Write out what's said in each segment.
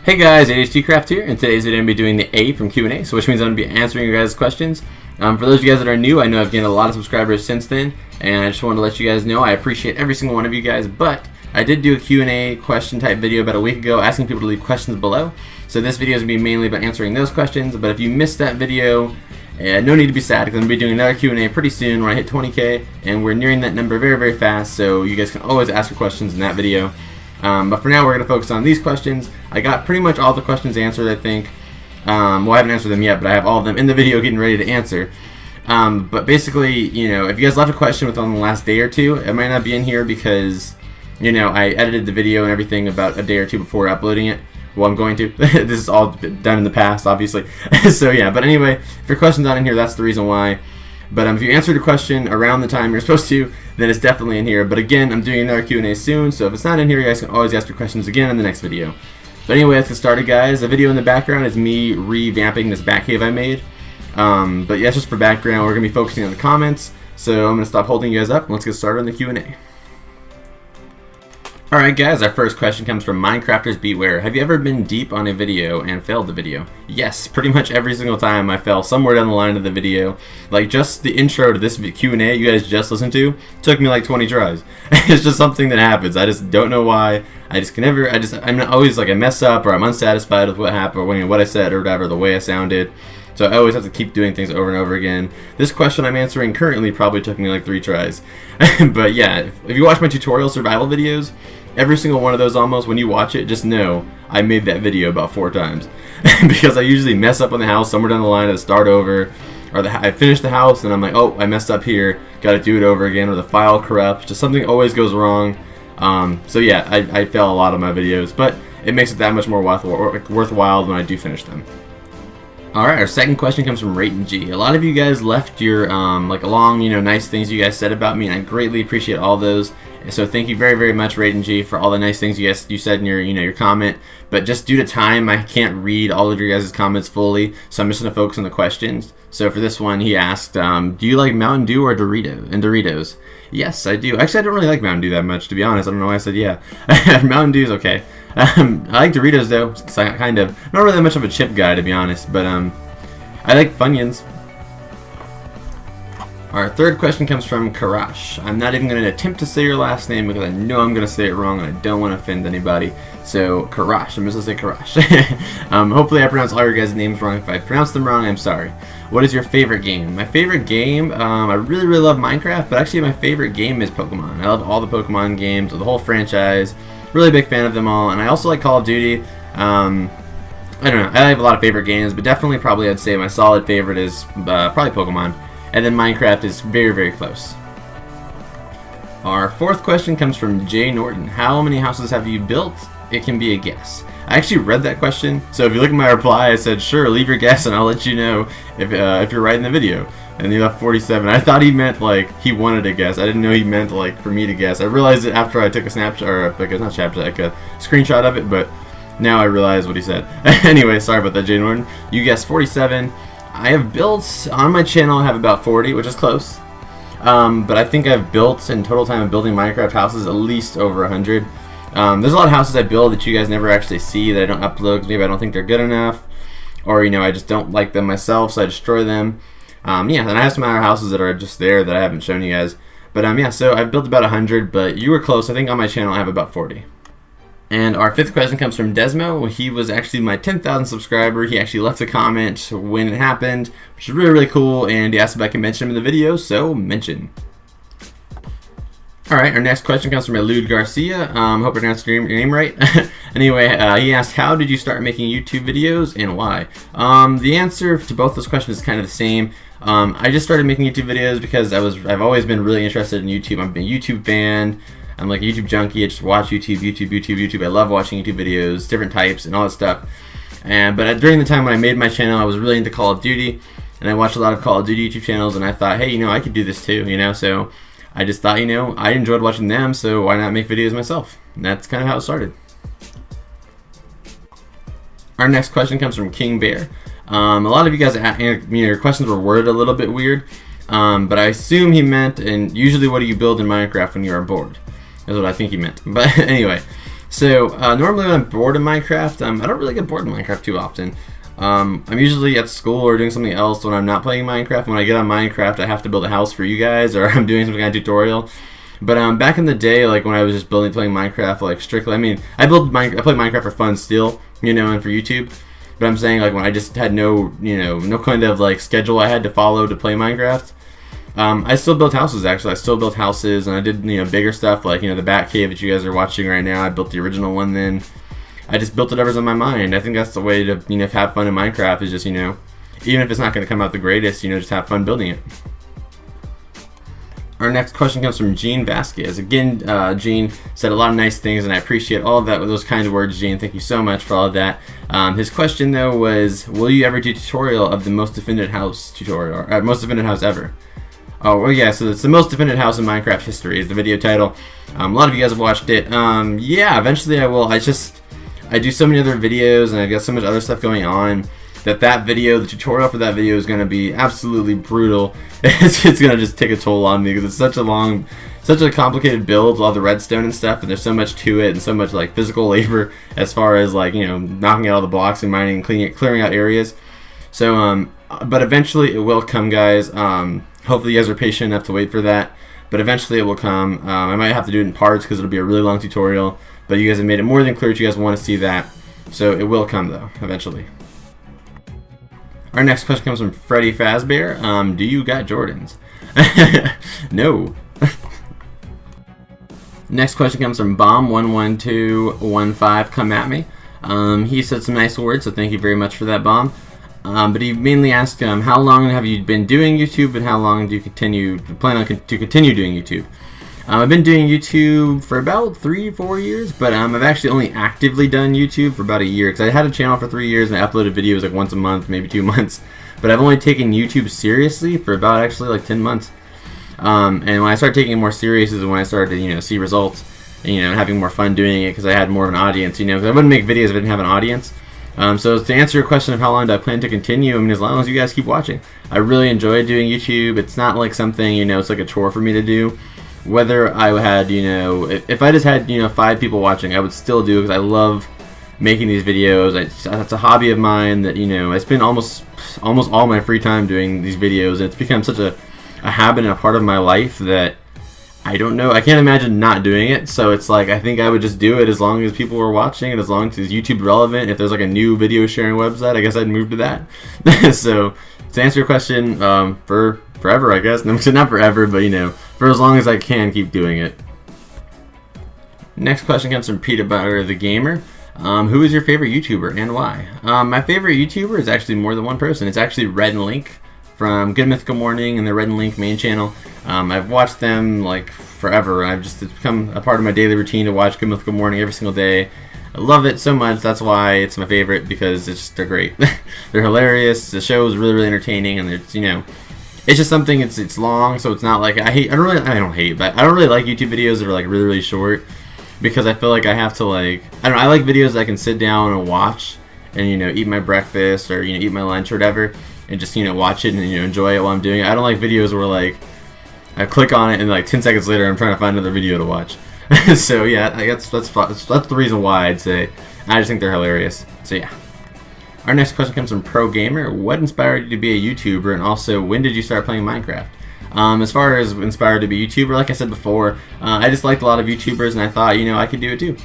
Hey guys, ADHDcraft here, and today's video I'm going to be doing the A from Q&A, so which means I'm going to be answering your guys' questions. For those of you guys that are new, I know I've gained a lot of subscribers since then, and I just wanted to let you guys know I appreciate every single one of you guys, but I did do a Q&A question type video about a week ago asking people to leave questions below. So this video is going to be mainly about answering those questions, but if you missed that video, no need to be sad, because I'm going to be doing another Q&A pretty soon when I hit 20k, and we're nearing that number very, very fast, so you guys can always ask your questions in that video. But for now, we're going to focus on these questions. I got pretty much all the questions answered, I think. Well, I haven't answered them yet, but I have all of them in the video getting ready to answer. But basically, you know, if you guys left a question within the last day or two, it might not be in here because, you know, I edited the video and everything about a day or two before uploading it. Well, I'm going to. This is all done in the past, obviously. So, yeah. But anyway, if your question's not in here, that's the reason why. But if you answered a question around the time you're supposed to, then it's definitely in here. But again, I'm doing another Q&A soon, so if it's not in here, you guys can always ask your questions again in the next video. But anyway, let's get started, guys. The video in the background is me revamping this bat cave I made. But yeah, it's just for background. We're going to be focusing on the comments, so I'm going to stop holding you guys up, and let's get started on the Q&A. Alright guys, our first question comes from Minecrafters Beware. Have you ever been deep on a video and failed the video? Yes, pretty much every single time I fell somewhere down the line of the video. Like just the intro to this Q&A you guys just listened to took me like 20 tries. It's just something that happens. I just don't know why. I'm always like I mess up or I'm unsatisfied with what happened or what I said or whatever, the way I sounded. So I always have to keep doing things over and over again. This question I'm answering currently probably took me like 3 tries. But yeah, if you watch my tutorial survival videos, every single one of those almost, when you watch it, just know I made that video about 4 times. Because I usually mess up on the house somewhere down the line, I start over, or I finish the house and I'm like, oh, I messed up here, gotta do it over again, or the file corrupts, just something always goes wrong. So yeah, I fail a lot of my videos, but it makes it that much more worthwhile when I do finish them. Alright, our second question comes from Rayton G. A lot of you guys left your like long, you know, nice things you guys said about me, and I greatly appreciate all those. So thank you very, very much, Rayton G, for all the nice things you said in your, your comment. But just due to time, I can't read all of your guys' comments fully, so I'm just gonna focus on the questions. So for this one, he asked, do you like Mountain Dew or Doritos? Yes, I do. Actually, I don't really like Mountain Dew that much, to be honest. I don't know why I said yeah. Mountain Dew's okay. I like Doritos though, kind of. Not really that much of a chip guy, to be honest, but I like Funyuns. Our third question comes from Karash. I'm not even going to attempt to say your last name because I know I'm going to say it wrong and I don't want to offend anybody. So Karash, I'm just going to say Karash. Hopefully I pronounce all your guys' names wrong. If I pronounce them wrong, I'm sorry. What is your favorite game? My favorite game, I really, really love Minecraft, but actually my favorite game is Pokemon. I love all the Pokemon games, the whole franchise. Really big fan of them all, and I also like Call of Duty. I don't know, I have a lot of favorite games, but definitely probably I'd say my solid favorite is probably Pokemon. And then Minecraft is very, very close. Our fourth question comes from Jay Norton. How many houses have you built? It can be a guess. I actually read that question, so if you look at my reply, I said, sure, leave your guess and I'll let you know if you're right in the video. And he left 47. I thought he meant like he wanted to guess. I didn't know he meant like for me to guess. I realized it after I took a snapshot, or like not snapshot, like a screenshot of it, but now I realize what he said. Anyway, sorry about that, Jay Norton. You guessed 47. I have built, on my channel I have about 40, which is close. But I think I've built, in total time of building Minecraft houses, at least over 100. There's a lot of houses I build that you guys never actually see, that I don't upload because maybe I don't think they're good enough. Or, I just don't like them myself, so I destroy them. Yeah, and I have some other houses that are just there that I haven't shown you guys. But yeah, so I've built about 100, but you were close. I think on my channel I have about 40. And our fifth question comes from Desmo. He was actually my 10,000 subscriber. He actually left a comment when it happened, which is really, really cool. And he asked if I can mention him in the video, so mention. Alright, our next question comes from Elude Garcia. Hope I pronounced your name right. Anyway, he asked, how did you start making YouTube videos and why? The answer to both those questions is kind of the same. I just started making YouTube videos because I've always been really interested in YouTube. I'm a YouTube fan. I'm like a YouTube junkie. I just watch YouTube. I love watching YouTube videos, different types and all that stuff. But during the time when I made my channel, I was really into Call of Duty, and I watched a lot of Call of Duty YouTube channels, and I thought, hey, I could do this too, so I just thought, I enjoyed watching them, so why not make videos myself? And that's kind of how it started. Our next question comes from King Bear. A lot of you guys, your questions were worded a little bit weird, but I assume he meant, and usually what do you build in Minecraft when you are bored? Is what I think he meant. But anyway, So normally when I'm bored in Minecraft, I don't really get bored in Minecraft too often. I'm usually at school or doing something else when I'm not playing Minecraft. When I get on Minecraft, I have to build a house for you guys, or I'm doing some kind of tutorial. But back in the day, like when I was just playing Minecraft, like strictly, I mean, I play Minecraft for fun still, you know, and for YouTube. But I'm saying like when I just had no kind of like schedule I had to follow to play Minecraft. I still built houses actually. I still built houses, and I did bigger stuff like the Bat Cave that you guys are watching right now. I built the original one then. I just built whatever's on my mind. I think that's the way to have fun in Minecraft is just even if it's not going to come out the greatest, just have fun building it. Our next question comes from Gene Vasquez. Again, Gene said a lot of nice things, and I appreciate all of that. Those kind words, Gene. Thank you so much for all of that. His question though was, will you ever do a tutorial of the most defended house tutorial, or most defended house ever? Oh, well, yeah, so it's the most defended house in Minecraft history is the video title. A lot of you guys have watched it. Yeah, eventually I will. I do so many other videos, and I've got so much other stuff going on that video, the tutorial for that video is going to be absolutely brutal. It's going to just take a toll on me because it's such a complicated build with all the redstone and stuff, and there's so much to it and so much like physical labor as far as like knocking out all the blocks and mining and clearing out areas. So but eventually it will come, guys. Hopefully you guys are patient enough to wait for that, but eventually it will come. I might have to do it in parts because it'll be a really long tutorial, but you guys have made it more than clear that you guys want to see that, so it will come though eventually. Our next question comes from Freddy Fazbear. Do you got Jordans? No. Next question comes from Bomb11215. Come at me. He said some nice words, so thank you very much for that, Bomb. But he mainly asked, how long have you been doing YouTube, and how long do you plan on to continue doing YouTube? I've been doing YouTube for about 3-4 years, but I've actually only actively done YouTube for about a year, because I had a channel for 3 years and I uploaded videos like once a month, maybe 2 months. But I've only taken YouTube seriously for about actually like 10 months. And when I started taking it more serious is when I started to see results, and having more fun doing it because I had more of an audience. Because I wouldn't make videos if I didn't have an audience. So to answer your question of how long do I plan to continue, I mean, as long as you guys keep watching. I really enjoy doing YouTube. It's not like something, it's like a chore for me to do. Whether I had, if I just had, 5 people watching, I would still do it because I love making these videos. It's a hobby of mine that, I spend almost all my free time doing these videos. And it's become such a habit and a part of my life that I don't know. I can't imagine not doing it. So it's like, I think I would just do it as long as people were watching and as long as it's YouTube relevant. If there's like a new video sharing website, I guess I'd move to that. So to answer your question, for forever, I guess. No, not forever, but for as long as I can keep doing it. Next question comes from Peter Butter the Gamer. Who is your favorite YouTuber and why? My favorite YouTuber is actually more than one person. It's actually Red and Link from Good Mythical Morning and the Red and Link main channel. I've watched them like forever. It's become a part of my daily routine to watch Good Mythical Morning every single day. I love it so much. That's why it's my favorite, because they're great. They're hilarious. The show is really, really entertaining, and it's it's just something. It's long, so it's not like I don't really like YouTube videos that are like really, really short, because I feel like I have to I like videos that I can sit down and watch and eat my breakfast or eat my lunch or whatever, and just watch it and enjoy it while I'm doing it. I don't like videos where like I click on it and like 10 seconds later I'm trying to find another video to watch. So yeah, I guess that's the reason why I'd say I just think they're hilarious. So yeah. Our next question comes from Pro Gamer. What inspired you to be a YouTuber, and also when did you start playing Minecraft? As far as inspired to be a YouTuber, like I said before, I just liked a lot of YouTubers, and I thought I could do it too.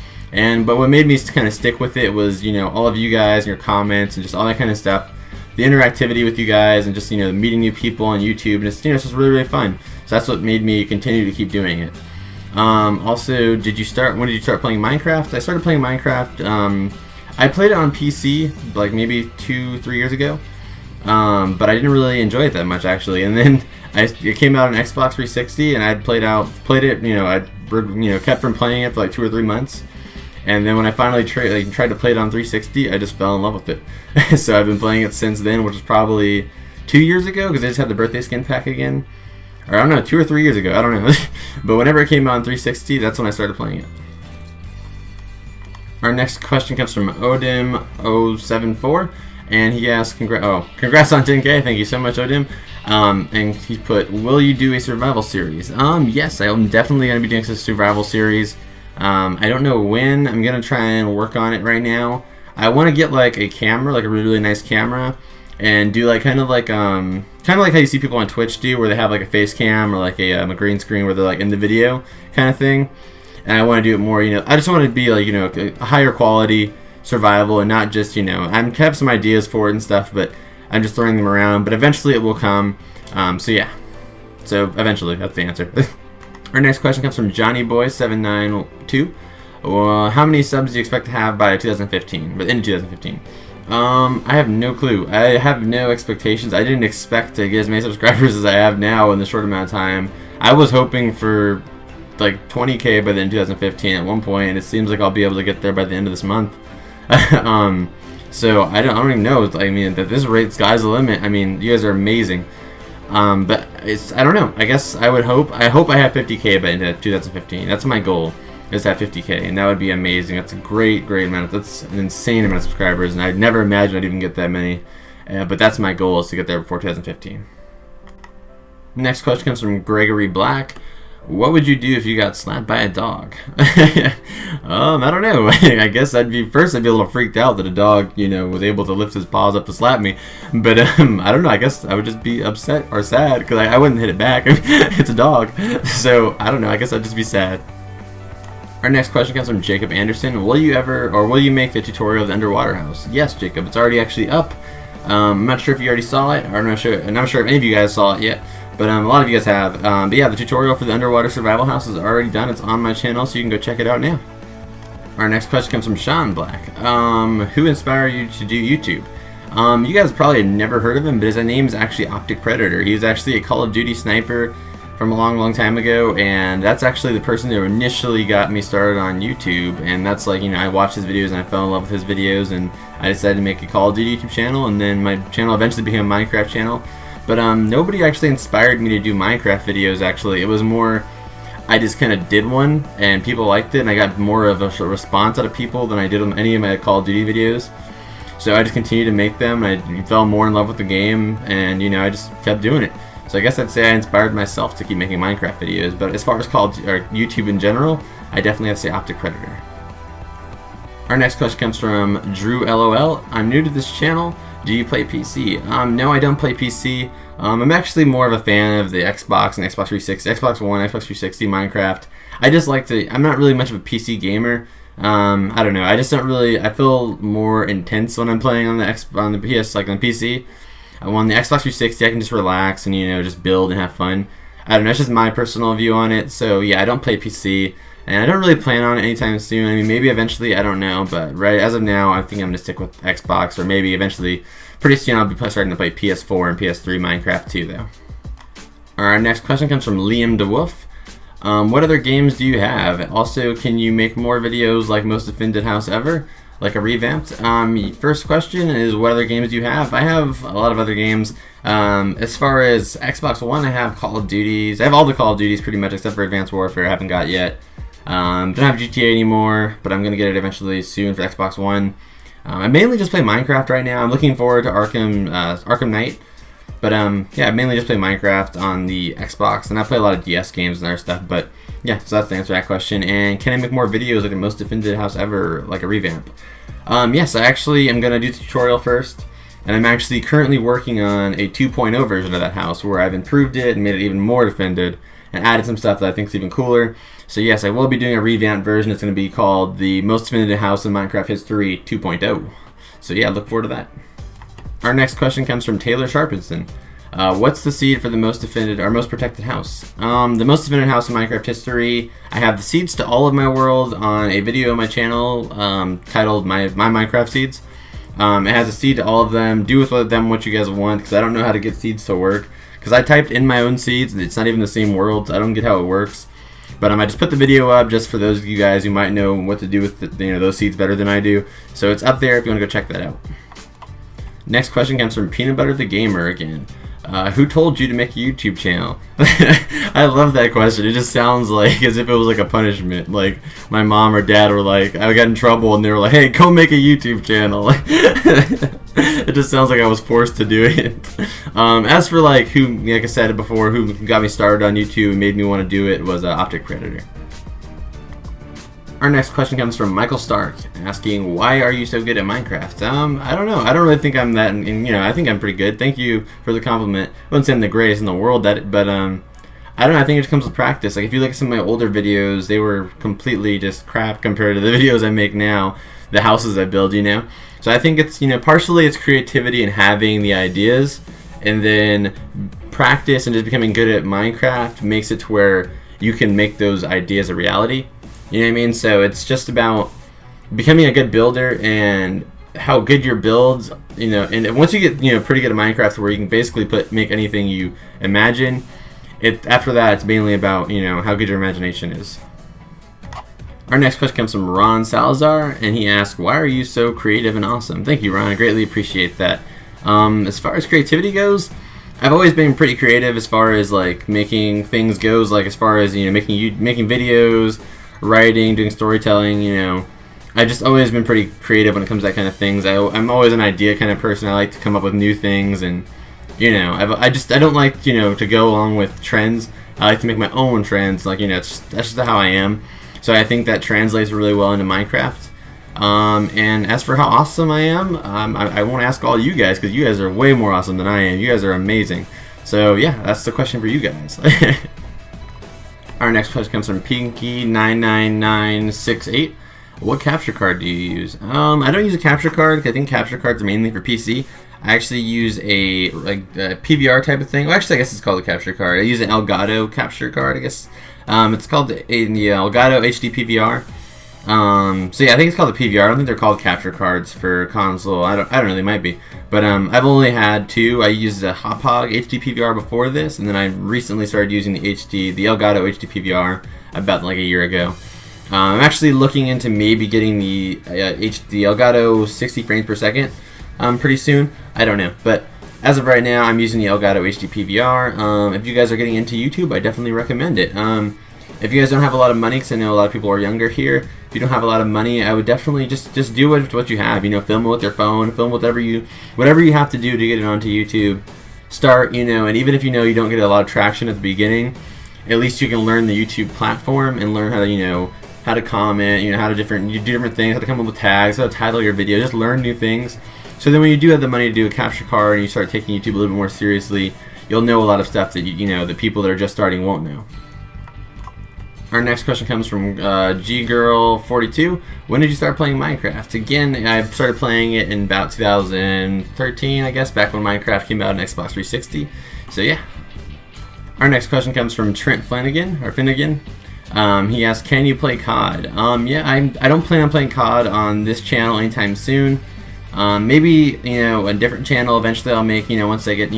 But what made me kind of stick with it was all of you guys and your comments and just all that kind of stuff, the interactivity with you guys, and just meeting new people on YouTube, and it's it's just really, really fun. So that's what made me continue to keep doing it. Also, when did you start playing Minecraft? I started playing Minecraft. I played it on PC like maybe 2-3 years ago, but I didn't really enjoy it that much actually. And then it came out on Xbox 360, and I played it. I kept from playing it for like 2 or 3 months, and then when I finally tried to play it on 360, I just fell in love with it. So I've been playing it since then, which is probably 2 years ago, because I just had the birthday skin pack again. Or I don't know, 2 or 3 years ago, I don't know. But whenever it came out on 360, that's when I started playing it. Our next question comes from Odim074, and he asks, congrats on 10K, thank you so much, Odim. And he put, will you do a survival series? Yes, I'm definitely going to be doing a survival series. I don't know when. I'm gonna try and work on it right now. I want to get like a camera, like a really, really nice camera, and do like kind of like how you see people on Twitch do, where they have like a face cam or like a green screen where they're like in the video kind of thing. And I want to do it more, you know, I just want to be like, you know, a higher quality survival and not just, you know, I have some ideas for it and stuff, but I'm just throwing them around. But eventually it will come. So yeah. So eventually, that's the answer. Our next question comes from JohnnyBoy792. How many subs do you expect to have by 2015? But in 2015, I have no clue. I have no expectations. I didn't expect to get as many subscribers as I have now in the short amount of time. I was hoping for like 20K by the end of 2015 at one point, and it seems like I'll be able to get there by the end of this month. So I don't even know. I mean, at this rate, sky's the limit. I mean, you guys are amazing. But I don't know. I guess I hope I have 50K by the end of 2015. That's my goal, is to have 50K, and that would be amazing. That's a great amount. That's an insane amount of subscribers, and I'd never imagined I'd even get that many. But that's my goal, is to get there before 2015. Next question comes from Gregory Black. What would you do if you got slapped by a dog? I don't know. I guess I'd be a little freaked out that a dog, you know, was able to lift his paws up to slap me. But I don't know. I guess I would just be upset or sad, because I wouldn't hit it back. It's a dog. So I don't know. I guess I'd just be sad. Our next question comes from Jacob Anderson. Will you make the tutorial of the underwater house? Yes, Jacob. It's already actually up. I'm not sure if you already saw it. I'm not sure if any of you guys saw it yet. But a lot of you guys have. But yeah, the tutorial for the underwater survival house is already done. It's on my channel, so you can go check it out now. Our next question comes from Sean Black. Who inspired you to do YouTube? You guys probably have never heard of him, but his name is actually Optic Predator. He was actually a Call of Duty sniper from a long time ago, and that's actually the person who initially got me started on YouTube. And that's like, you know, I watched his videos and I fell in love with his videos, and I decided to make a Call of Duty YouTube channel, and then my channel eventually became a Minecraft channel. But nobody actually inspired me to do Minecraft videos, actually. It was more, I just kind of did one, and people liked it, and I got more of a response out of people than I did on any of my Call of Duty videos. So I just continued to make them, and I fell more in love with the game, and, you know, I just kept doing it. So I guess I'd say I inspired myself to keep making Minecraft videos, but as far as YouTube in general, I definitely have to say Optic Predator. Our next question comes from Drew LOL. I'm new to this channel. Do you play PC? No, I don't play PC. I'm actually more of a fan of the Xbox and Xbox 360, Xbox One, Xbox 360, Minecraft. I just like to, I'm not really much of a PC gamer. I don't know, I just don't really, I feel more intense when I'm playing on the PS, like on the PC. On the Xbox 360, I can just relax and, you know, just build and have fun. I don't know, it's just my personal view on it. So yeah, I don't play PC, and I don't really plan on it anytime soon. I mean, maybe eventually, I don't know, but right as of now, I think I'm gonna stick with Xbox, or maybe eventually, pretty soon, I'll be starting to play PS4 and PS3 Minecraft too, though. Our next question comes from Liam DeWolf. What other games do you have? Also, can you make more videos like Most Offended House Ever? Like a revamped? First question is, what other games do you have? I have a lot of other games. As far as Xbox One, I have Call of Duties. I have all the Call of Duties pretty much, except for Advanced Warfare. I haven't got yet. Don't have GTA anymore, but I'm gonna get it eventually soon for Xbox One. I mainly just play Minecraft right now. I'm looking forward to Arkham Knight. But yeah, I mainly just play Minecraft on the Xbox, and I play a lot of DS games and other stuff. But yeah, so that's the answer to that question. And can I make more videos like the Most Offended House Ever, like a revamp? Yes, I actually am gonna do the tutorial first, and I'm actually currently working on a 2.0 version of that house, where I've improved it and made it even more defended and added some stuff that I think is even cooler. So yes, I will be doing a revamped version. It's going to be called the Most Defended House in Minecraft History 2.0. So yeah, look forward to that. Our next question comes from Taylor Sharpinson. What's the seed for the most defended or most protected house? The most defended house in Minecraft history. I have the seeds to all of my worlds on a video on my channel titled my Minecraft seeds. It has a seed to all of them. Do with them what you guys want, because I don't know how to get seeds to work. Because I typed in my own seeds, and it's not even the same worlds. I don't get how it works. But I just put the video up just for those of you guys who might know what to do with those seeds better than I do. So it's up there if you want to go check that out. Next question comes from Peanut Butter the Gamer again. Who told you to make a YouTube channel? I love that question. It just sounds like as if it was like a punishment. Like my mom or dad were like, I got in trouble and they were like, hey, go make a YouTube channel. It just sounds like I was forced to do it. As for like I said before, who got me started on YouTube and made me want to do it was Optic Predator. Our next question comes from Michael Stark, asking, "Why are you so good at Minecraft?" I don't know. I don't really think I'm that. And I think I'm pretty good. Thank you for the compliment. I wouldn't say I'm the greatest in the world at it, but I don't know. I think it just comes with practice. Like if you look at some of my older videos, they were completely just crap compared to the videos I make now. The houses I build, So I think it's partially it's creativity and having the ideas, and then practice and just becoming good at Minecraft makes it to where you can make those ideas a reality. You know what I mean? So it's just about becoming a good builder and how good your builds, and once you get, pretty good at Minecraft where you can basically make anything you imagine, after that it's mainly about, how good your imagination is. Our next question comes from Ron Salazar, and he asks, "Why are you so creative and awesome?" Thank you, Ron. I greatly appreciate that. As far as creativity goes, I've always been pretty creative as far as like making things goes, like as far as making videos, writing, doing storytelling. I've just always been pretty creative when it comes to that kind of things. I'm always an idea kind of person. I like to come up with new things, and I don't like to go along with trends. I like to make my own trends. Like that's just how I am. So I think that translates really well into Minecraft. And as for how awesome I am, I won't ask all you guys because you guys are way more awesome than I am. You guys are amazing. So yeah, that's the question for you guys. Our next question comes from Pinky99968. What capture card do you use? I don't use a capture card because I think capture cards are mainly for PC. I actually use a PVR type of thing. Well, actually, I guess it's called a capture card. I use an Elgato capture card, I guess. It's called the Elgato HD PVR. So yeah, I think it's called the PVR. I don't think they're called capture cards for console. I don't know. They might be, but I've only had two. I used a Hauppauge HD PVR before this, and then I recently started using the Elgato HD PVR about like a year ago. I'm actually looking into maybe getting the Elgato 60 frames per second pretty soon. I don't know, but as of right now, I'm using the Elgato HD PVR. If you guys are getting into YouTube, I definitely recommend it. If you guys don't have a lot of money, because I know a lot of people are younger here, if you don't have a lot of money, I would definitely just do what you have. Film it with your phone, film whatever you have to do to get it onto YouTube. Start, and even if you don't get a lot of traction at the beginning, at least you can learn the YouTube platform and learn how to how to comment, how to do different things, how to come up with tags, how to title your video. Just learn new things. So then when you do have the money to do a capture card and you start taking YouTube a little bit more seriously, you'll know a lot of stuff that the people that are just starting won't know. Our next question comes from GGirl42. When did you start playing Minecraft? Again, I started playing it in about 2013, I guess, back when Minecraft came out on Xbox 360. So yeah. Our next question comes from Trent Finnegan. He asks, "Can you play COD?" Yeah, I don't plan on playing COD on this channel anytime soon. Maybe a different channel eventually I'll make. Once I get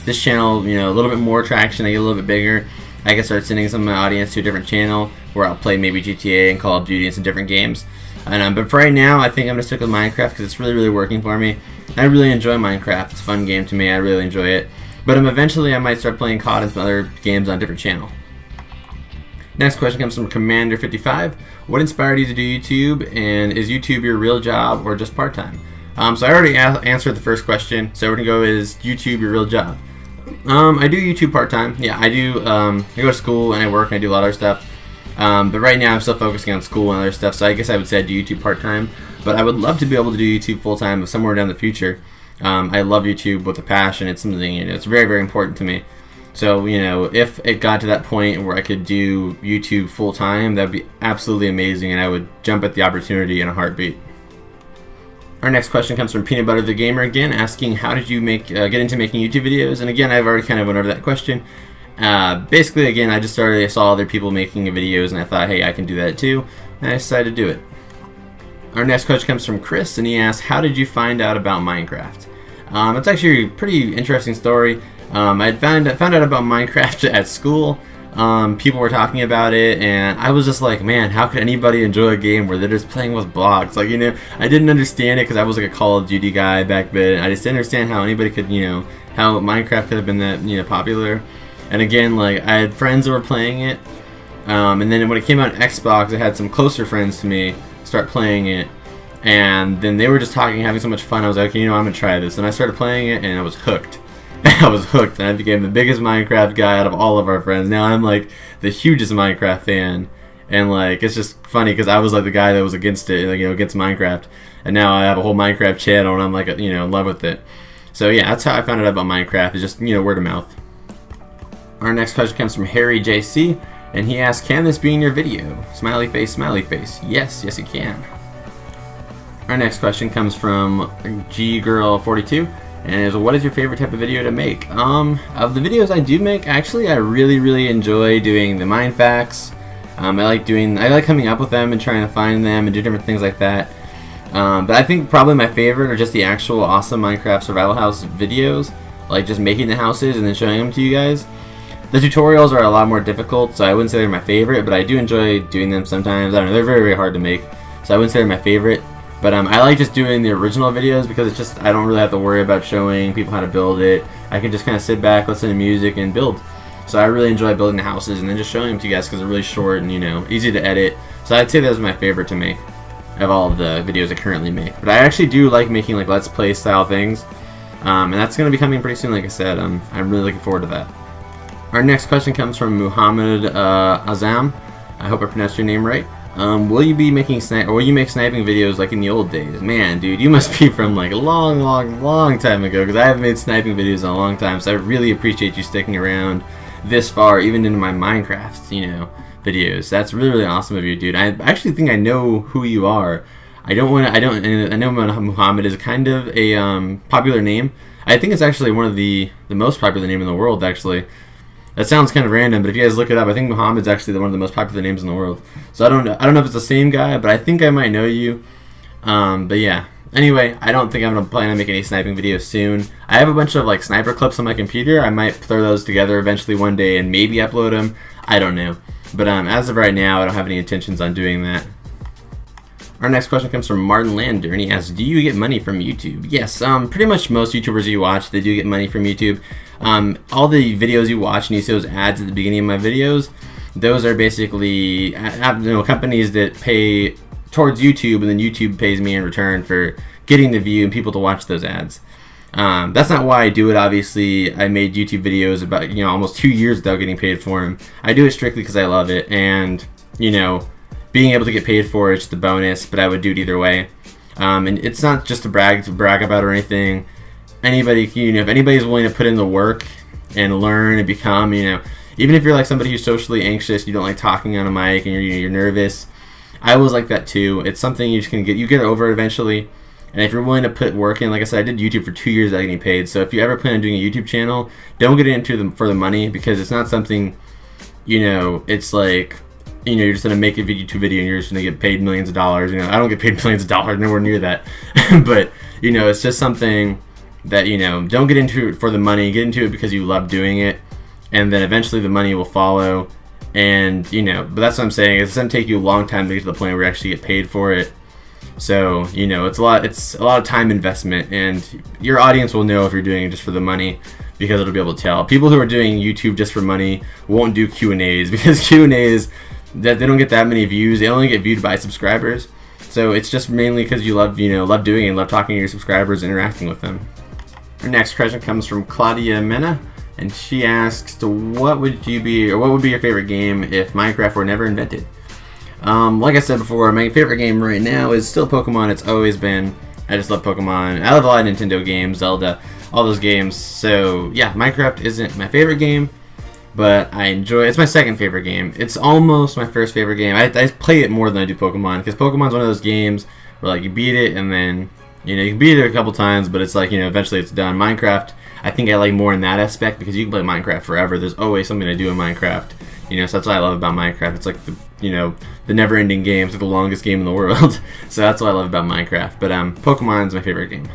this channel a little bit more traction, I get a little bit bigger, I can start sending some of my audience to a different channel where I'll play maybe GTA and Call of Duty and some different games. And but for right now, I think I'm gonna stick with Minecraft because it's really working for me. I really enjoy Minecraft. It's a fun game to me. I really enjoy it. But eventually I might start playing COD and some other games on a different channel. Next question comes from Commander55. What inspired you to do YouTube, and is YouTube your real job or just part-time? So I already answered the first question, so we're going to go, is YouTube your real job? I do YouTube part-time. Yeah, I do. I go to school and I work and I do a lot of other stuff. But right now I'm still focusing on school and other stuff, so I guess I would say I do YouTube part-time. But I would love to be able to do YouTube full-time somewhere down the future. I love YouTube with a passion. It's something, it's very important to me. So, if it got to that point where I could do YouTube full-time, that would be absolutely amazing, and I would jump at the opportunity in a heartbeat. Our next question comes from Peanut Butter the Gamer again, asking, how did you get into making YouTube videos? And again, I've already kind of went over that question. Basically, again, I saw other people making videos, and I thought, hey, I can do that too, and I decided to do it. Our next question comes from Chris, and he asks, how did you find out about Minecraft? It's actually a pretty interesting story. I found out about Minecraft at school. People were talking about it, and I was just like, man, how could anybody enjoy a game where they're just playing with blocks? Like, I didn't understand it because I was like a Call of Duty guy back then. I just didn't understand how anybody could, how Minecraft could have been that, popular. And again, like, I had friends that were playing it, and then when it came out on Xbox, I had some closer friends to me start playing it, and then they were just talking, having so much fun. I was like, okay, I'm gonna try this, and I started playing it, and I was hooked. I was hooked, and I became the biggest Minecraft guy out of all of our friends. Now I'm like the hugest Minecraft fan, And like, it's just funny because I was like the guy that was against it, like, against Minecraft, and now I have a whole Minecraft channel, and I'm like, in love with it. So yeah, that's how I found out about Minecraft. It's just, word of mouth. Our next question comes from Harry JC, and he asks, "Can this be in your video?" Smiley face, smiley face. Yes, yes, it can. Our next question comes from GGirl42, and is, "What is your favorite type of video to make?" Of the videos I do make, actually, I really enjoy doing the mine facts. I like coming up with them and trying to find them and do different things like that. But I think probably my favorite are just the actual awesome Minecraft survival house videos, like just making the houses and then showing them to you guys. The tutorials are a lot more difficult, so I wouldn't say they're my favorite, but I do enjoy doing them sometimes. I don't know, they're very hard to make, so I wouldn't say they're my favorite. But I like just doing the original videos because it's just, I don't really have to worry about showing people how to build it. I can just kind of sit back, listen to music, and build. So I really enjoy building the houses and then just showing them to you guys because they're really short and, easy to edit. So I'd say those are my favorite to make of all of the videos I currently make. But I actually do like making like Let's Play style things. And that's going to be coming pretty soon, like I said. I'm really looking forward to that. Our next question comes from Muhammad Azam. I hope I pronounced your name right. Will you be making will you make sniping videos like in the old days? Man, dude, you must be from like a long time ago, because I haven't made sniping videos in a long time. So I really appreciate you sticking around this far, even into my Minecraft, videos. That's really awesome of you, dude. I actually think I know who you are. I know Muhammad is kind of a popular name. I think it's actually one of the most popular name in the world, actually. That sounds kind of random, but if you guys look it up, I think Muhammad's actually one of the most popular names in the world. So I don't know if it's the same guy, but I think I might know you. But yeah. Anyway, I don't think I'm gonna plan on making any sniping videos soon. I have a bunch of like sniper clips on my computer. I might throw those together eventually one day and maybe upload them. I don't know. But as of right now, I don't have any intentions on doing that. Our next question comes from Martin Lander, and he asks, "Do you get money from YouTube?" Yes, pretty much most YouTubers you watch, they do get money from YouTube. All the videos you watch and you see those ads at the beginning of my videos, those are basically companies that pay towards YouTube, and then YouTube pays me in return for getting the view and people to watch those ads. That's not why I do it, obviously. I made YouTube videos about, almost 2 years without getting paid for them. I do it strictly because I love it, and, being able to get paid for it is just a bonus, but I would do it either way. And it's not just to brag about or anything. Anybody, if anybody's willing to put in the work and learn and become, even if you're like somebody who's socially anxious, you don't like talking on a mic, and you're nervous, I was like that too. It's something you get over eventually. And if you're willing to put work in, like I said, I did YouTube for 2 years without getting paid. So if you ever plan on doing a YouTube channel, don't get into them for the money, because it's not something, it's like, you're just gonna make a YouTube video and you're just gonna get paid millions of dollars. I don't get paid millions of dollars, nowhere near that. But it's just something that don't get into it for the money. Get into it because you love doing it, and then eventually the money will follow. And but that's what I'm saying. It's gonna take you a long time to get to the point where you actually get paid for it. So it's a lot of time investment, and your audience will know if you're doing it just for the money, because it'll be able to tell. People who are doing YouTube just for money won't do Q&As, because Q&As, that they don't get that many views. They only get viewed by subscribers. So it's just mainly because you love doing it and love talking to your subscribers, interacting with them. Our next question comes from Claudia Mena, and she asks, what would be your favorite game if Minecraft were never invented? Like I said before, my favorite game right now is still Pokemon. It's always been. I just love Pokemon. I love a lot of Nintendo games, Zelda, all those games. So yeah, Minecraft isn't my favorite game, but I enjoy. It's my second favorite game. It's almost my first favorite game. I play it more than I do Pokemon, because Pokemon's one of those games where like you beat it and then you can beat it a couple times, but it's like eventually it's done. Minecraft, I think I like more in that aspect, because you can play Minecraft forever. There's always something to do in Minecraft. So that's what I love about Minecraft. It's like the never-ending game. It's like the longest game in the world. So that's what I love about Minecraft. But Pokemon's my favorite game.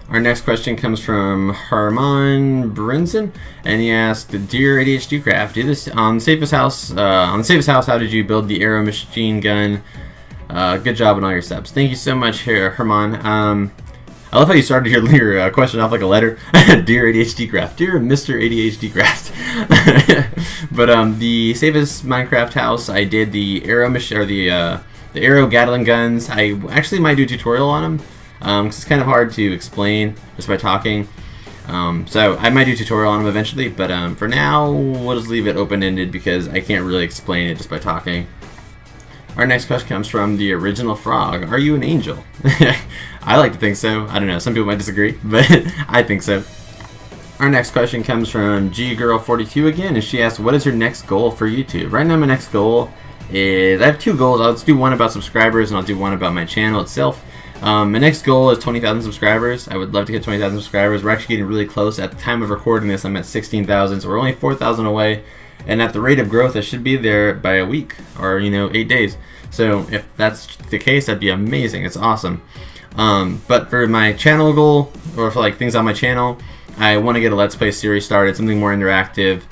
Our next question comes from Harman Brinson, and he asked, "Dear ADHDcraft, do this on the safest house. How did you build the arrow machine gun? Good job on all your steps." Thank you so much, Herman. I love how you started your question off like a letter. Dear ADHDcraft, dear Mr. ADHDcraft. But the safest Minecraft house, I did the arrow machine, or the arrow Gatling guns. I actually might do a tutorial on them, because it's kind of hard to explain just by talking. So I might do a tutorial on them eventually, but for now we'll just leave it open-ended, because I can't really explain it just by talking. Our next question comes from the original frog. Are you an angel? I like to think so. I don't know. Some people might disagree, but I think so. Our next question comes from GGirl42 again, and she asks, what is your next goal for YouTube? Right now my next goal is, I have 2 goals. I'll do one about subscribers and I'll do one about my channel itself. My next goal is 20,000 subscribers. I would love to get 20,000 subscribers. We're actually getting really close. At the time of recording this, I'm at 16,000, so we're only 4,000 away. And at the rate of growth, I should be there by a week or 8 days. So if that's the case, that'd be amazing. It's awesome. But for my channel goal, or for like things on my channel, I want to get a Let's Play series started, something more interactive.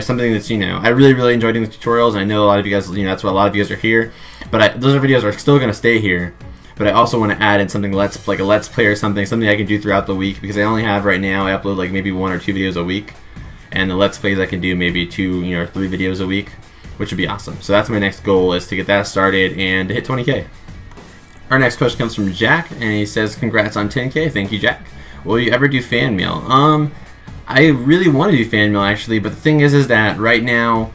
Something that's, I really enjoy doing the tutorials, and I know a lot of you guys, that's why a lot of you guys are here. But those videos are still going to stay here. But I also want to add in something like a Let's Play or something I can do throughout the week, because I only have right now, I upload like maybe 1 or 2 videos a week. And the Let's Plays I can do maybe 2 or 3 videos a week, which would be awesome. So that's my next goal, is to get that started and to hit 20K. Our next question comes from Jack, and he says, congrats on 10K. Thank you, Jack. Will you ever do fan mail? I really want to do fan mail actually, but the thing is that right now,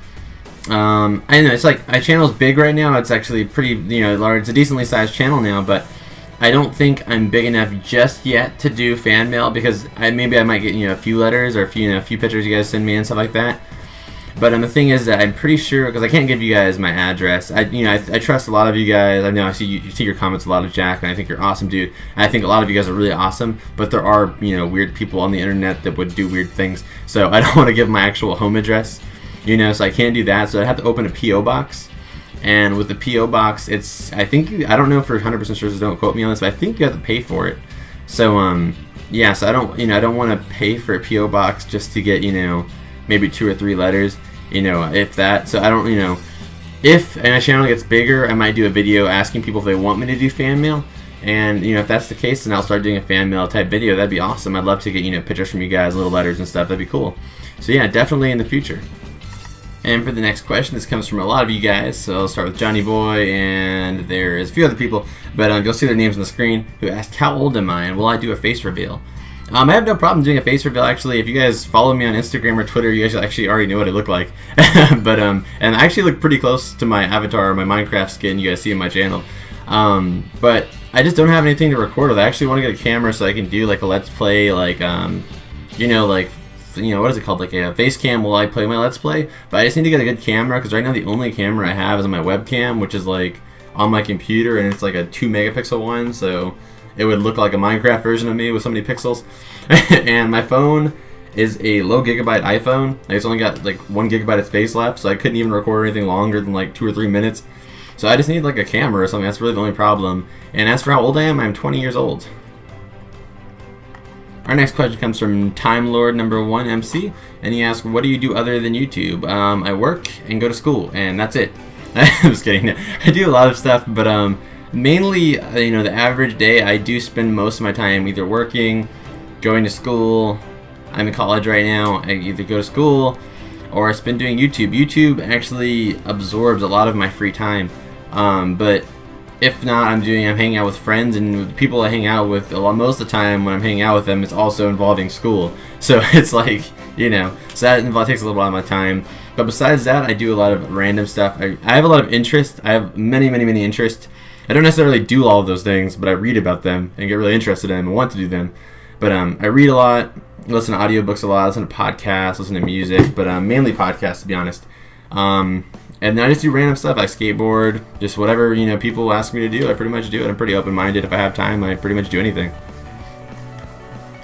I know it's like my channel's big right now. It's actually pretty, large. It's a decently sized channel now, but I don't think I'm big enough just yet to do fan mail, because maybe I might get a few letters or a few pictures you guys send me and stuff like that. But the thing is that I'm pretty sure, because I can't give you guys my address. I trust a lot of you guys. I know I see you see your comments a lot of Jack, and I think you're awesome, dude. And I think a lot of you guys are really awesome. But there are weird people on the internet that would do weird things. So I don't want to give my actual home address. So I can't do that. So I have to open a PO box. And with the PO box, I don't know for 100% sure, so don't quote me on this, but I think you have to pay for it. So yeah, so I don't want to pay for a PO box just to get maybe 2 or 3 letters, if that. So I don't, if my channel gets bigger, I might do a video asking people if they want me to do fan mail. And if that's the case, then I'll start doing a fan mail type video. That'd be awesome. I'd love to get pictures from you guys, little letters and stuff. That'd be cool. So yeah, definitely in the future. And for the next question, this comes from a lot of you guys. So I'll start with Johnny Boy, and there's a few other people, but you'll see their names on the screen, who asked, how old am I, and will I do a face reveal? I have no problem doing a face reveal, actually. If you guys follow me on Instagram or Twitter, you guys actually already know what I look like. But and I actually look pretty close to my avatar, or my Minecraft skin you guys see on my channel. But I just don't have anything to record with. I actually want to get a camera so I can do like a Let's Play, like what is it called, like a face cam while I play my Let's Play. But I just need to get a good camera, because right now the only camera I have is on my webcam, which is like on my computer, and it's like a 2 megapixel one, so it would look like a Minecraft version of me with so many pixels. And my phone is a low gigabyte iPhone. It's only got like 1 gigabyte of space left, so I couldn't even record anything longer than like 2 or 3 minutes. So I just need like a camera or something. That's really the only problem. And as for how old I am, I'm 20 years old. Our next question comes from Time Lord number 1 MC, and he asks, what do you do other than YouTube? I work and go to school, and that's it. I'm just kidding. I do a lot of stuff, but mainly, the average day, I do spend most of my time either working, going to school. I'm in college right now. I either go to school or I spend doing YouTube. YouTube actually absorbs a lot of my free time, but if not, I'm hanging out with friends, and the people I hang out with most of the time when I'm hanging out with them, it's also involving school. So it's like, so that takes a little bit of my time. But besides that, I do a lot of random stuff. I have a lot of interest. I have many interests. I don't necessarily do all of those things, but I read about them and get really interested in them and want to do them. But I read a lot, listen to audiobooks a lot, listen to podcasts, listen to music, but mainly podcasts, to be honest. And then I just do random stuff. I skateboard, just whatever people ask me to do, I pretty much do it. I'm pretty open-minded. If I have time, I pretty much do anything.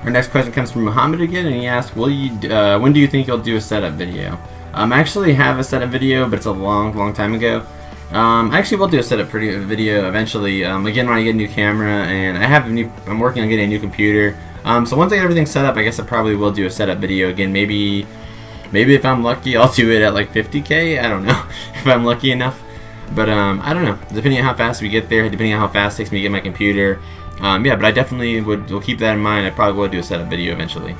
Our next question comes from Muhammad again, and he asks, when do you think you'll do a setup video? I actually have a setup video, but it's a long time ago. I actually will do a setup video eventually. Again, when I get a new camera, and I'm working on getting a new computer. So once I get everything set up, I guess I probably will do a setup video again. Maybe if I'm lucky, I'll do it at like 50K. I don't know if I'm lucky enough. But I don't know. Depending on how fast we get there, depending on how fast it takes me to get my computer. Yeah, but I definitely will keep that in mind. I probably will do a setup video eventually.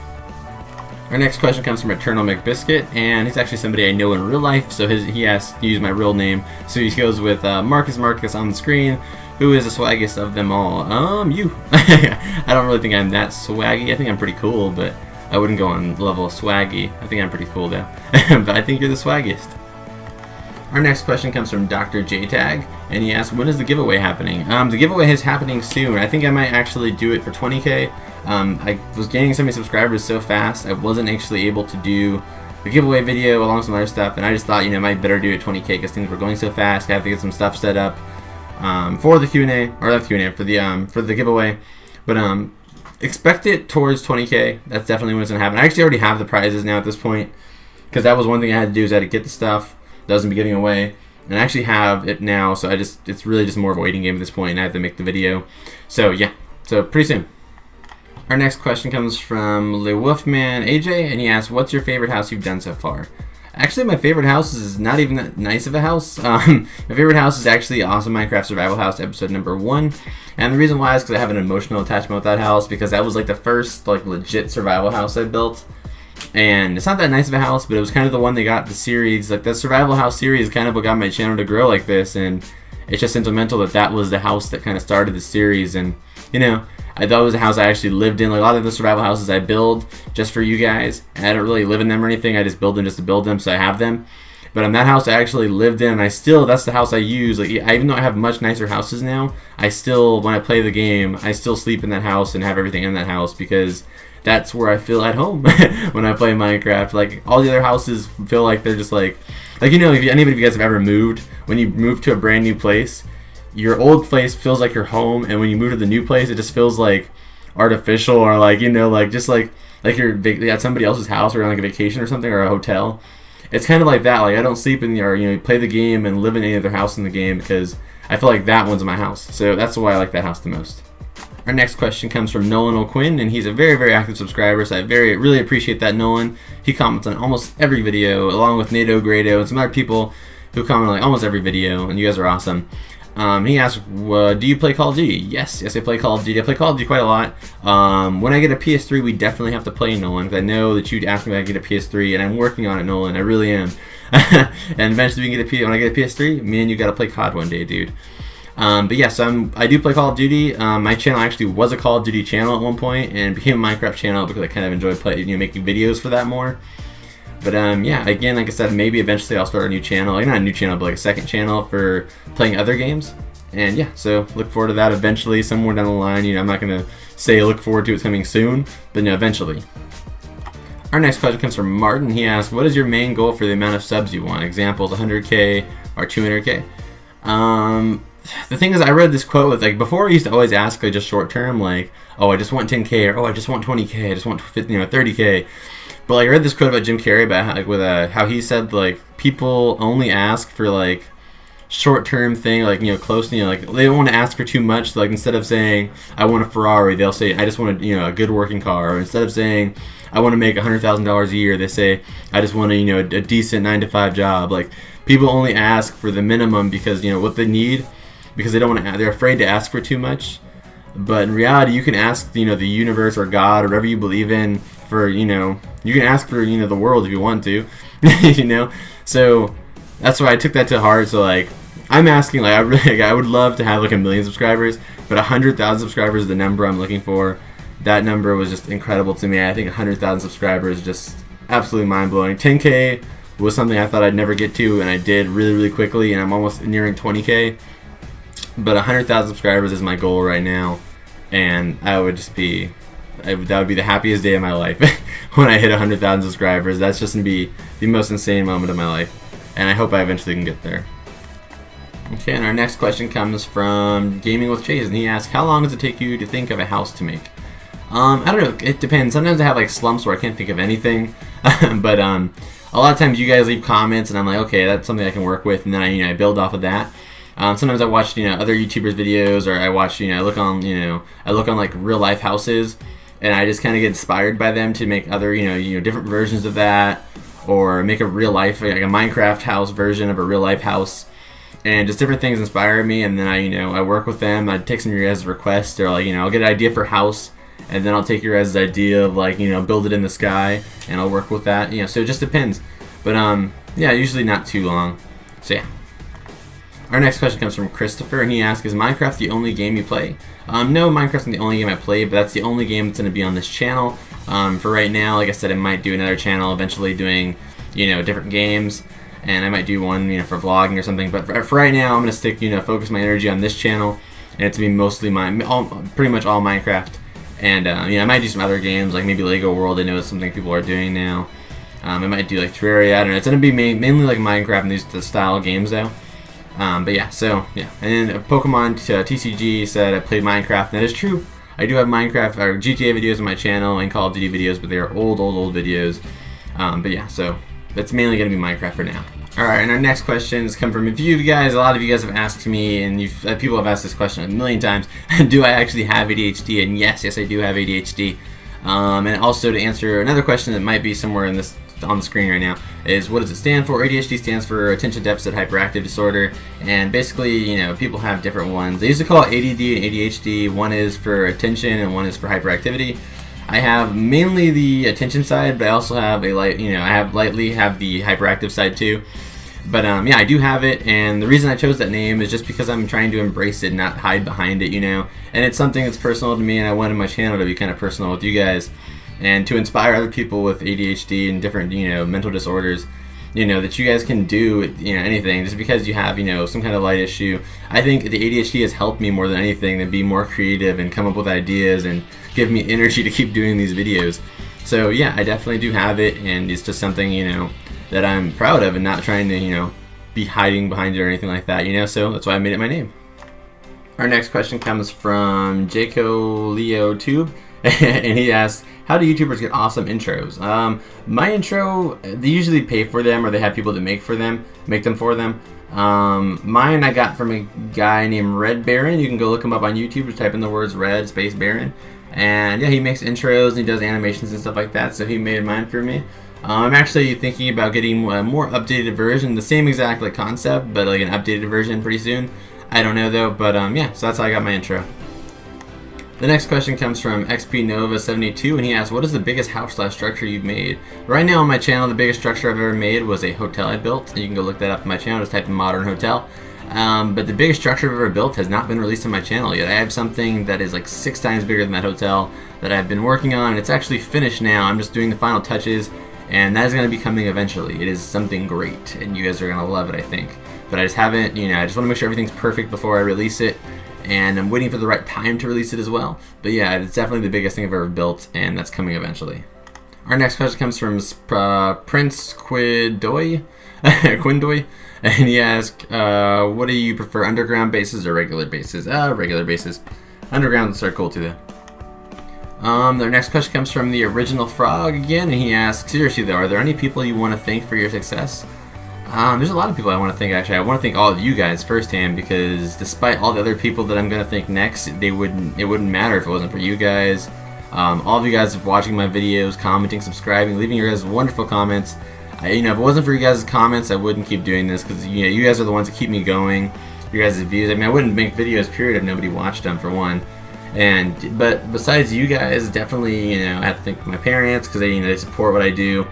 Our next question comes from Eternal McBiscuit, and he's actually somebody I know in real life, so he asked to use my real name. So he goes with Marcus on the screen, who is the swaggiest of them all. You. I don't really think I'm that swaggy. I think I'm pretty cool, but I wouldn't go on level of swaggy. I think I'm pretty cool though. But I think you're the swaggiest. Our next question comes from Dr. JTag, and he asks, when is the giveaway happening? The giveaway is happening soon. I think I might actually do it for 20K. I was gaining so many subscribers so fast, I wasn't actually able to do the giveaway video along with some other stuff, and I just thought, I might better do it 20K because things were going so fast. I have to get some stuff set up for the Q&A, or not Q&A, for the giveaway. But expect it towards 20K. That's definitely when it's gonna happen. I actually already have the prizes now at this point, because that was one thing I had to do, is I had to get the stuff that I was gonna be giving away, and I actually have it now. So it's really just more of a waiting game at this point, and I have to make the video. So yeah, so pretty soon. Our next question comes from Le Wolfman AJ, and he asks, what's your favorite house you've done so far? Actually, my favorite house is not even that nice of a house. My favorite house is actually Awesome Minecraft Survival House episode number 1. And the reason why is because I have an emotional attachment with that house, because that was like the first like legit survival house I built. And it's not that nice of a house, but it was kind of the one that got the series, like the survival house series kind of what got my channel to grow like this. And it's just sentimental that that was the house that kind of started the series. And I thought it was a house I actually lived in. Like a lot of the survival houses I build just for you guys, I don't really live in them or anything. I just build them just to build them, so I have them. But on that house I actually lived in, and that's the house I use. Like, even though I have much nicer houses now, I still, when I play the game, I still sleep in that house and have everything in that house, because that's where I feel at home when I play Minecraft. Like, all the other houses feel like they're just like if anybody of you guys have ever moved, when you move to a brand new place, your old place feels like your home, and when you move to the new place, it just feels like artificial, or like just like you're at somebody else's house, or on like a vacation or something, or a hotel. It's kind of like that. Like, I don't sleep in or play the game and live in any other house in the game, because I feel like that one's my house. So that's why I like that house the most. Our next question comes from Nolan O'Quinn, and he's a very, very active subscriber, so I really appreciate that, Nolan. He comments on almost every video, along with Nato Grado and some other people who comment on like almost every video, and you guys are awesome. He asked, do you play Call of Duty? Yes, I play Call of Duty. I play Call of Duty quite a lot. When I get a PS3, we definitely have to play, Nolan, because I know that you'd ask me if I get a PS3, and I'm working on it, Nolan. I really am. And eventually when I get a PS3, me and you got to play COD one day, dude. But yes, I do play Call of Duty. My channel actually was a Call of Duty channel at one point, and became a Minecraft channel because I kind of enjoy making videos for that more. But yeah, again, like I said, maybe eventually I'll start a new channel. Like, not a new channel, but like a second channel for playing other games. And yeah, so look forward to that eventually, somewhere down the line. I'm not going to say look forward to it coming soon, but eventually. Our next question comes from Martin. He asks, what is your main goal for the amount of subs you want? Examples, 100K or 200K. The thing is, I read this quote with, like, before I used to always ask, like, just short term, like, oh, I just want 10K, or oh, I just want 20K, I just want 30K. But like, I read this quote about Jim Carrey about how he said, like, people only ask for like short-term thing, like, close, like, they don't want to ask for too much. So, like, instead of saying I want a Ferrari, they'll say I just want a good working car. Or instead of saying I want to make $100,000 a year, they say I just want a decent 9-to-5 job. Like, people only ask for the minimum because what they need, because they don't want to. They're afraid to ask for too much. But in reality, you can ask the universe or God or whatever you believe in for you can ask for the world if you want to. So that's why I took that to heart. So like, I'm asking, like, I would love to have like 1 million subscribers, but 100,000 subscribers is the number I'm looking for. That number was just incredible to me. I think 100,000 subscribers is just absolutely mind-blowing. 10K was something I thought I'd never get to, and I did really, really quickly, and I'm almost nearing 20K. But 100,000 subscribers is my goal right now, and that would be the happiest day of my life when I hit 100,000 subscribers. That's just gonna be the most insane moment of my life, and I hope I eventually can get there. Okay, and our next question comes from Gaming with Chase, and he asks, how long does it take you to think of a house to make? I don't know, it depends. Sometimes I have like slumps where I can't think of anything, but a lot of times you guys leave comments, and I'm like, okay, that's something I can work with, and then I build off of that. Sometimes I watch other YouTubers videos, or I watch I look on like real life houses, and I just kind of get inspired by them to make other different versions of that, or make a real life, like a Minecraft house version of a real life house, and just different things inspire me, and then I work with them. I take some of your guys' requests, or like I'll get an idea for house, and then I'll take your guys' idea of like build it in the sky, and I'll work with that. So it just depends, but yeah, usually not too long. So yeah. Our next question comes from Christopher, and he asks, is Minecraft the only game you play? No, Minecraft's not the only game I play, but that's the only game that's going to be on this channel. For right now, like I said, I might do another channel eventually doing, different games. and I might do one, you know, for vlogging or something. But for right now, I'm gonna stick, you know, focus my energy on this channel, and it's gonna be mostly pretty much all Minecraft. And you know, I might do some other games like maybe Lego World. I know it's something people are doing now. I might do like Terraria. I don't know. It's gonna be mainly like Minecraft and these style games though. But yeah, so yeah. And then Pokemon TCG said I played Minecraft, and that is true. I do have Minecraft or GTA videos on my channel and Call of Duty videos, but they are old videos. But yeah, so that's mainly gonna be Minecraft for now. Alright, and our next questions come from a few of you guys. A lot of you guys have asked me, and people have asked this question a million times. Do I actually have ADHD? And yes, I do have ADHD. And also to answer another question that might be somewhere in this on the screen right now is, what does it stand for? ADHD stands for Attention Deficit Hyperactive Disorder, and basically, you know, people have different ones. They used to call it ADD and ADHD. One is for attention and one is for hyperactivity. I have mainly the attention side, but I also have I lightly have the hyperactive side too. But yeah, I do have it, and the reason I chose that name is just because I'm trying to embrace it, not hide behind it, you know. And it's something that's personal to me, and I wanted my channel to be kind of personal with you guys, and to inspire other people with ADHD and different, you know, mental disorders, you know, that you guys can do, you know, anything just because you have, you know, some kind of light issue. I think the ADHD has helped me more than anything to be more creative and come up with ideas and give me energy to keep doing these videos. So yeah, I definitely do have it, and it's just something, you know, that I'm proud of and not trying to, you know, be hiding behind it or anything like that, you know. So that's why I made it my name. Our next question comes from Jaco Leo Tube, and he asks, how do YouTubers get awesome intros? My intro, they usually pay for them, or they have people that make them for them. Mine I got from a guy named Red Baron. You can go look him up on YouTube. Just type in the words Red space Baron, and yeah, he makes intros and he does animations and stuff like that. So he made mine for me. I'm actually thinking about getting a more updated version, the same exact like concept, but like an updated version pretty soon. I don't know though, but yeah, so that's how I got my intro. The next question comes from XP Nova 72, and he asks, what is the biggest house/structure you've made? Right now on my channel, the biggest structure I've ever made was a hotel I built. You can go look that up on my channel, just type in modern hotel. But the biggest structure I've ever built has not been released on my channel yet. I have something that is like 6 times bigger than that hotel that I've been working on, and it's actually finished now. I'm just doing the final touches, and that is going to be coming eventually. It is something great, and you guys are going to love it, I think. But I just haven't, you know, I just want to make sure everything's perfect before I release it. And I'm waiting for the right time to release it as well. But yeah, it's definitely the biggest thing I've ever built, and that's coming eventually. Our next question comes from Prince Quindoy, and he asks, what do you prefer, underground bases or regular bases? Regular bases. Undergrounds are cool too though. Their next question comes from the Original Frog again, and he asks, seriously though, are there any people you want to thank for your success? There's a lot of people I want to thank, actually. I want to thank all of you guys firsthand, because despite all the other people that I'm going to thank next, it wouldn't matter if it wasn't for you guys. All of you guys watching my videos, commenting, subscribing, leaving your guys' wonderful comments. You know, if it wasn't for you guys' comments, I wouldn't keep doing this, because you know, you guys are the ones that keep me going. Your guys' views. I mean, I wouldn't make videos, period, if nobody watched them, for one. But besides you guys, definitely, you know, I have to thank my parents, because they, you know, they support what I do,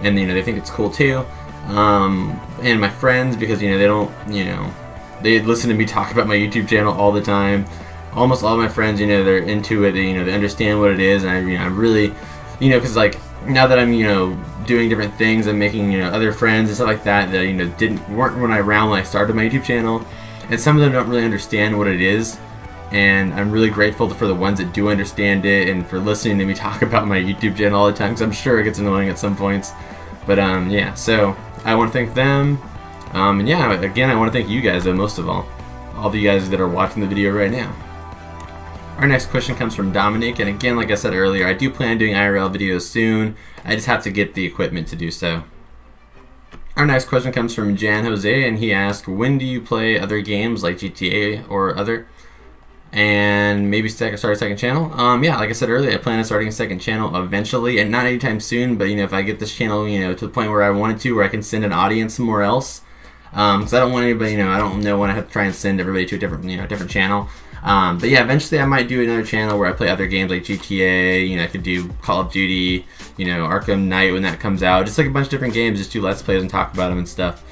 and you know, they think it's cool too. And my friends, because you know, they don't, you know, they listen to me talk about my YouTube channel all the time. Almost all of my friends, you know, they're into it. They, you know, they understand what it is, and I'm really, you know, because like now that I'm, you know, doing different things, I'm making, you know, other friends and stuff like that that, you know, weren't when I started my YouTube channel, and some of them don't really understand what it is. And I'm really grateful for the ones that do understand it, and for listening to me talk about my YouTube channel all the time, because I'm sure it gets annoying at some points. But yeah, so I want to thank them. And yeah, again, I want to thank you guys, though, most of all of you guys that are watching the video right now. Our next question comes from Dominic, and again, like I said earlier, I do plan on doing IRL videos soon. I just have to get the equipment to do so. Our next question comes from Jan Jose, and he asked, when do you play other games like GTA or other? And maybe start a second channel. Yeah, like I said earlier, I plan on starting a second channel eventually, and not anytime soon, but you know, if I get this channel, you know, to the point where I wanted to, where I can send an audience somewhere else, because I don't want anybody, you know, I don't know when I have to try and send everybody to a different, you know, different channel. But yeah, eventually I might do another channel where I play other games like GTA. You know, I could do Call of Duty, you know, Arkham Knight when that comes out, just like a bunch of different games, just do Let's Plays and talk about them and stuff.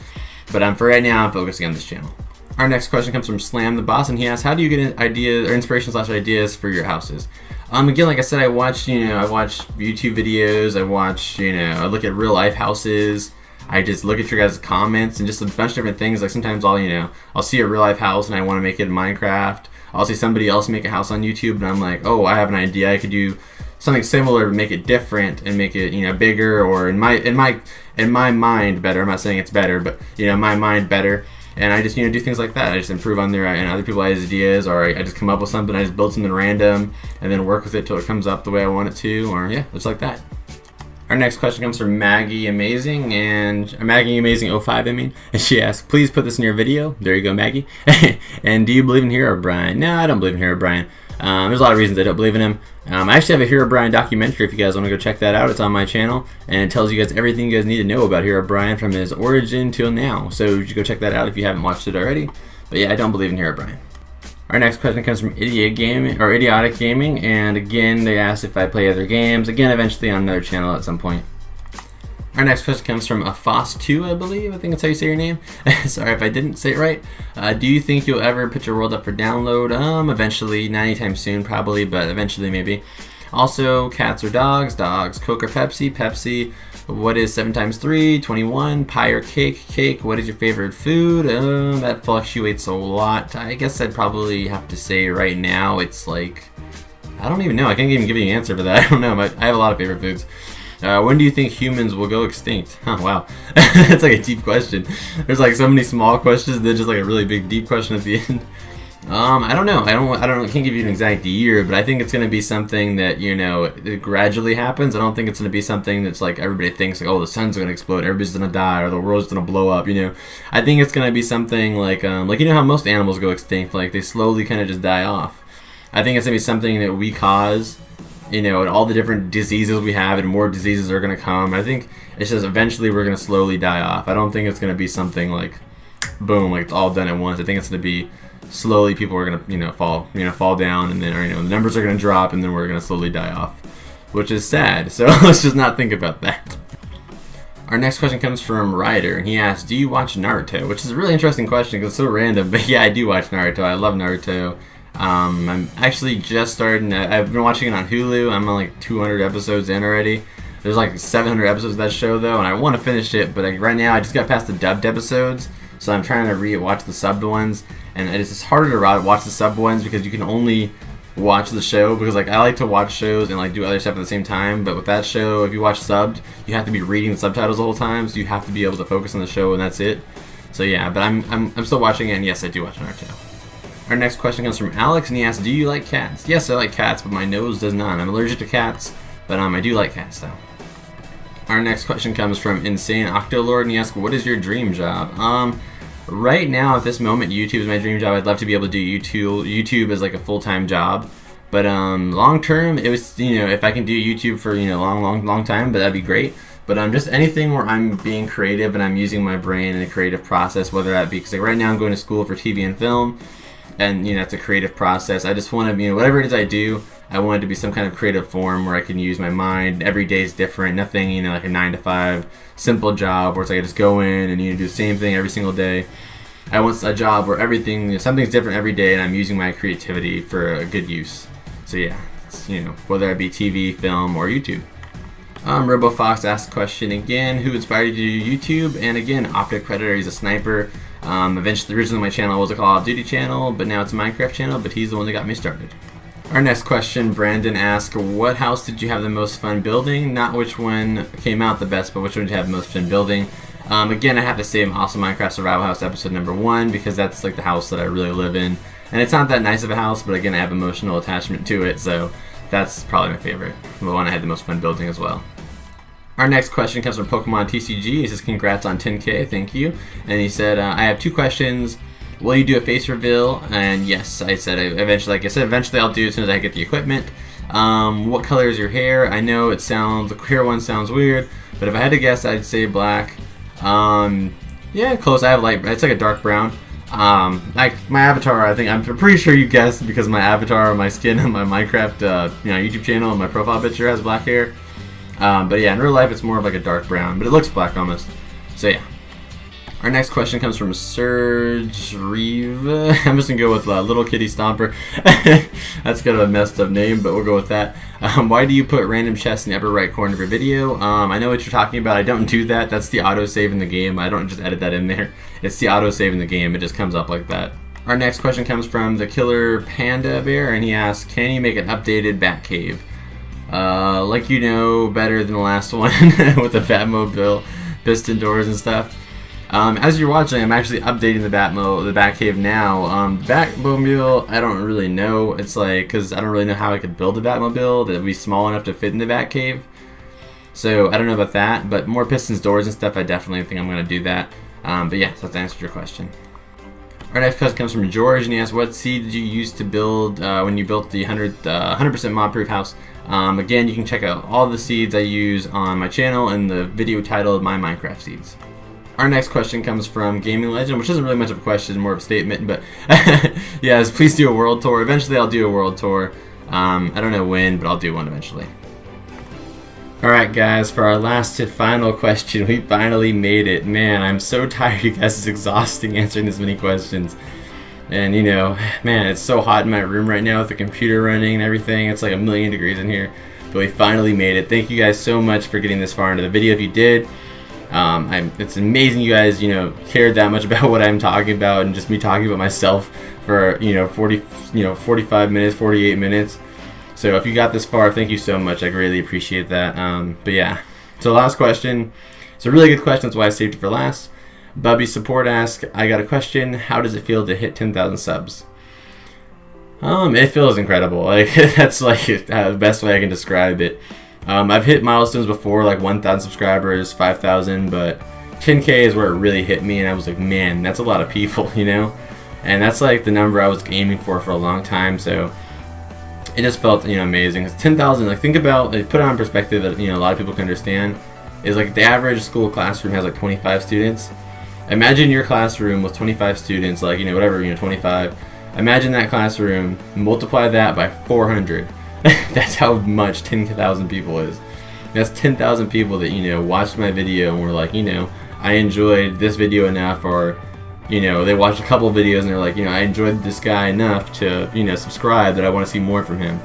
But for right now, I'm focusing on this channel. Our next question comes from Slam the Boss, and he asks, how do you get ideas or inspiration/ideas for your houses? Again, like I said, I watch YouTube videos, I watch, you know, I look at real life houses, I just look at your guys' comments and just a bunch of different things. Like sometimes I'll see a real life house and I want to make it in Minecraft. I'll see somebody else make a house on YouTube and I'm like, oh, I have an idea. I could do something similar to make it different and make it bigger, or in my mind better. I'm not saying it's better, but in my mind better. And I just do things like that. I just improve on there, and other people have ideas, or I just come up with something. I just build something random and then work with it till it comes up the way I want it to, or just like that. Our next question comes from Maggie Amazing, and Maggie Amazing 05, and she asks, please put this in your video. There you go, Maggie. And do you believe in Herobrine? No, I don't believe in Herobrine. There's a lot of reasons I don't believe in him. I actually have a Herobrine documentary if you guys want to go check that out. It's on my channel, and it tells you guys everything you guys need to know about Herobrine from his origin till now. So you should go check that out if you haven't watched it already. But yeah, I don't believe in Herobrine. Our next question comes from Idiotic Gaming, and again, they asked if I play other games. Again, eventually on another channel at some point. Our next question comes from Foss2, I believe. I think that's how you say your name. Sorry if I didn't say it right. Do you think you'll ever put your world up for download? Eventually, not anytime soon probably, but eventually maybe. Also, cats or dogs? Dogs. Coke or Pepsi? Pepsi. What is 7 times 3? 21. Pie or cake? Cake. What is your favorite food? That fluctuates a lot. I guess I'd probably have to say right now it's like, I don't even know. I can't even give you an answer for that. I don't know. I have a lot of favorite foods. When do you think humans will go extinct? Huh, wow. That's like a deep question. There's like so many small questions, and then just like a really big deep question at the end. I don't know. I can't give you an exact year, but I think it's going to be something that, it gradually happens. I don't think it's going to be something that's like everybody thinks like, oh, the sun's going to explode, everybody's going to die, or the world's going to blow up, I think it's going to be something like how most animals go extinct, like they slowly kind of just die off. I think it's going to be something that we cause, and all the different diseases we have, and more diseases are going to come. I think it's just eventually we're going to slowly die off. I don't think it's going to be something like, boom, like it's all done at once. I think it's going to be slowly people are going to, fall down, and then, the numbers are going to drop, and then we're going to slowly die off, which is sad. So let's just not think about that. Our next question comes from Ryder, and he asks, do you watch Naruto? Which is a really interesting question because it's so random, but yeah, I do watch Naruto. I love Naruto. I'm actually just starting. I've been watching it on Hulu. I'm on like 200 episodes in already. There's like 700 episodes of that show though, and I want to finish it, but right now I just got past the dubbed episodes, so I'm trying to re-watch the subbed ones, and it's just harder to watch the subbed ones because you can only watch the show, because like I like to watch shows and like do other stuff at the same time, but with that show, if you watch subbed, you have to be reading the subtitles the whole time, so you have to be able to focus on the show, and that's it. So yeah, but I'm still watching it, and yes, I do watch Naruto. Our next question comes from Alex, and he asks, do you like cats? Yes, I like cats, but my nose does not. I'm allergic to cats, but I do like cats, though. Our next question comes from Insane Octolord, and he asks, what is your dream job? Right now, at this moment, YouTube is my dream job. I'd love to be able to do YouTube as like a full-time job. But long term, it was, if I can do YouTube for, long time, but that'd be great. But just anything where I'm being creative and I'm using my brain in a creative process, whether that be, because like right now I'm going to school for TV and film, and it's a creative process. I just want to, whatever it is I do, I want it to be some kind of creative form where I can use my mind. Every day is different. Nothing, like a 9-to-5 simple job where it's like I just go in and do the same thing every single day. I want a job where everything, something's different every day, and I'm using my creativity for a good use. So yeah, it's, whether it be TV, film, or YouTube. RoboFox asked the question again, who inspired you to do YouTube? And again, Optic Predator, he's a sniper. Originally my channel was a Call of Duty channel, but now it's a Minecraft channel, but he's the one that got me started. Our next question, Brandon asked, what house did you have the most fun building? Not which one came out the best, but which one did you have the most fun building? Again, I have to say I'm also Minecraft Survival House episode number 1, because that's like the house that I really live in. And it's not that nice of a house, but again, I have emotional attachment to it, so that's probably my favorite. The one I had the most fun building as well. Our next question comes from Pokemon TCG. He says, congrats on 10K, thank you. And he said, I have 2 questions. Will you do a face reveal? And yes, I said eventually, eventually I'll do it as soon as I get the equipment. What color is your hair? I know the hair one sounds weird, but if I had to guess, I'd say black. Yeah, close. I have light, it's like a dark brown. Like my avatar, I'm pretty sure you guessed, because my avatar, my skin on my Minecraft, YouTube channel and my profile picture has black hair. But yeah, in real life it's more of like a dark brown, but it looks black almost. So yeah. Our next question comes from Serge Reeve. I'm just gonna go with Little Kitty Stomper. That's kind of a messed up name, but we'll go with that. Why do you put random chests in the upper right corner of your video? I know what you're talking about. I don't do that. That's the autosave in the game. I don't just edit that in there. It's the autosave in the game. It just comes up like that. Our next question comes from the Killer Panda Bear, and he asks, can you make an updated Batcave? Like you know better than the last one with the Batmobile, piston doors and stuff. As you're watching, I'm actually updating the Batcave now. Batmobile, I don't really know. It's like, because I don't really know how I could build a Batmobile that would be small enough to fit in the Batcave. So I don't know about that, but more pistons, doors, and stuff, I definitely think I'm going to do that. But yeah, so that's answered your question. Our next question comes from George, and he asks, what seed did you use to build when you built the 100% mob-proof house? Again, you can check out all the seeds I use on my channel in the video titled My Minecraft Seeds. Our next question comes from Gaming Legend, which isn't really much of a question, more of a statement, but yes, please do a world tour. Eventually I'll do a world tour. I don't know when, but I'll do one eventually. Alright guys, for our last and final question, we finally made it. Man, I'm so tired, you guys. It's exhausting answering this many questions. And you know, man, it's so hot in my room right now with the computer running and everything. It's like 1,000,000 degrees in here, but we finally made it. Thank you guys so much for getting this far into the video. If you did, it's amazing you guys, cared that much about what I'm talking about and just me talking about myself for, 45 minutes, 48 minutes. So if you got this far, thank you so much. I greatly appreciate that. But yeah, so last question. It's a really good question. That's why I saved it for last. Bubby Support asks, I got a question. How does it feel to hit 10,000 subs? It feels incredible. Like that's like the best way I can describe it. I've hit milestones before, like 1,000 subscribers, 5,000, but 10K is where it really hit me, and I was like, man, that's a lot of people, and that's like the number I was aiming for a long time. So it just felt, amazing. 10,000, like think about, like, put it on perspective that a lot of people can understand, is like the average school classroom has like 25 students. Imagine your classroom with 25 students, like whatever, 25. Imagine that classroom, multiply that by 400. That's how much 10,000 people is. That's 10,000 people that watched my video and were like, I enjoyed this video enough, or they watched a couple of videos and they're like, I enjoyed this guy enough to subscribe that I want to see more from him.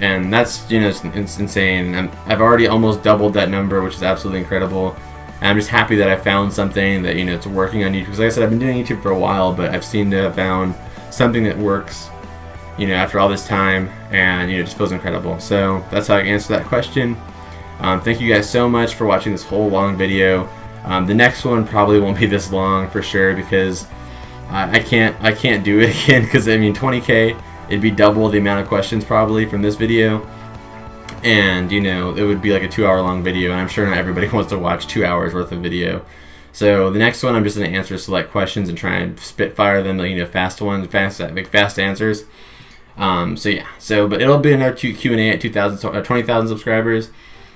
And that's it's insane. I've already almost doubled that number, which is absolutely incredible. And I'm just happy that I found something that it's working on YouTube. Because like I said, I've been doing YouTube for a while, but I've seemed to have found something that works after all this time, and it just feels incredible. So that's how I answer that question. Thank you guys so much for watching this whole long video. The next one probably won't be this long for sure, because I can't do it again, because 20K, it'd be double the amount of questions probably from this video, and it would be like a 2-hour long video, and I'm sure not everybody wants to watch 2 hours worth of video. So the next one, I'm just going to answer select questions and try and spitfire them, fast ones, fast answers. So yeah, but it'll be another Q&A at 20,000 subscribers.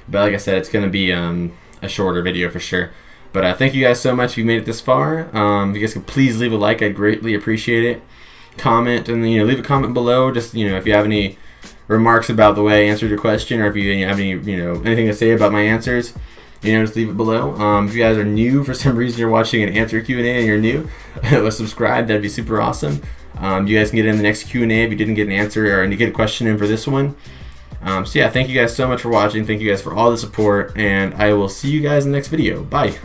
But like I said, it's going to be a shorter video for sure. But thank you guys so much if you made it this far. If you guys could please leave a like, I'd greatly appreciate it. Comment, and leave a comment below. Just if you have any remarks about the way I answered your question, or if you have any anything to say about my answers, just leave it below. If you guys are new for some reason, you're watching an answer Q&A and you're new, subscribe. That'd be super awesome. You guys can get in the next Q&A if you didn't get an answer or you get a question in for this one. So yeah, thank you guys so much for watching. Thank you guys for all the support, and I will see you guys in the next video. Bye.